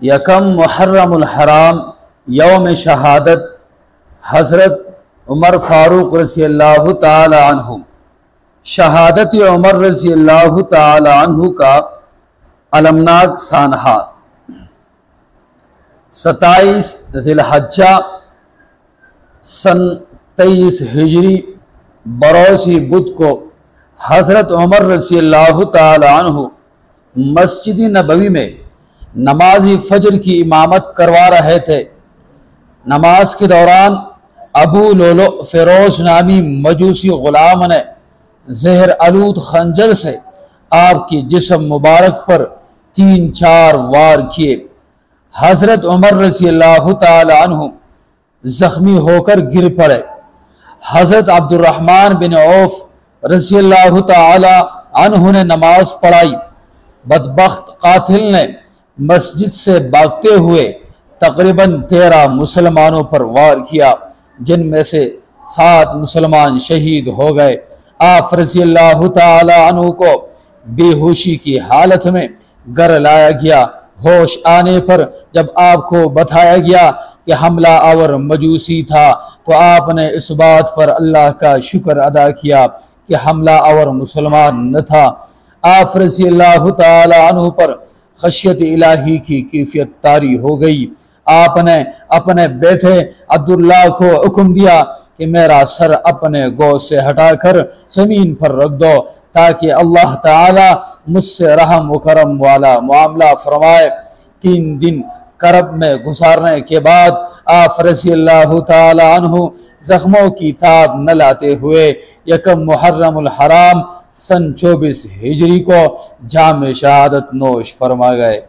یکم محرم الحرام یوم شہادت حضرت عمر فاروق رضی اللہ تعالی عنہ۔ شہادت عمر رضی اللہ تعالی عنہ کا المناک سانحہ 27 ذی الحجہ سن 23 ہجری بروز بدھ کو حضرت عمر رضی اللہ تعالی عنہ مسجد نبوی میں نماز فجر کی امامت کروا رہے تھے۔ نماز کے دوران ابو لؤلؤ فیروز نامی مجوسی غلام نے زہر آلود خنجر سے آپ کی جسم مبارک پر 3-4 وار کیے۔ حضرت عمر رضی اللہ تعالی عنہ زخمی ہو کر گر پڑے۔ حضرت عبد الرحمن بن عوف رضی اللہ تعالی عنہ نے نماز پڑھائی۔ بدبخت قاتل نے مسجد سے بھاگتے ہوئے تقریباً 13 مسلمانوں پر وار کیا، جن میں سے 7 مسلمان شہید ہو گئے۔ آپ رضی اللہ تعالی عنہ کو بے ہوشی کی حالت میں گھر لایا گیا۔ ہوش آنے پر جب آپ کو بتایا گیا کہ حملہ آور مجوسی تھا تو آپ نے اس بات پر اللہ کا شکر ادا کیا کہ حملہ آور مسلمان نہ تھا۔ آپ رضی اللہ تعالی عنہ پر خشیت الہی کی کیفیت طاری ہو گئی۔ آپ نے اپنے بیٹے عبداللہ کو حکم دیا کہ میرا سر اپنے گود سے ہٹا کر زمین پر رکھ دو تاکہ اللہ تعالی مجھ سے رحم و کرم والا معاملہ فرمائے۔ 3 دن کرب میں گزارنے کے بعد آپ رضی اللہ تعالی عنہ زخموں کی تاب نہ لاتے ہوئے یکم محرم الحرام سن 24 ہجری کو جام شہادت نوش فرما گئے۔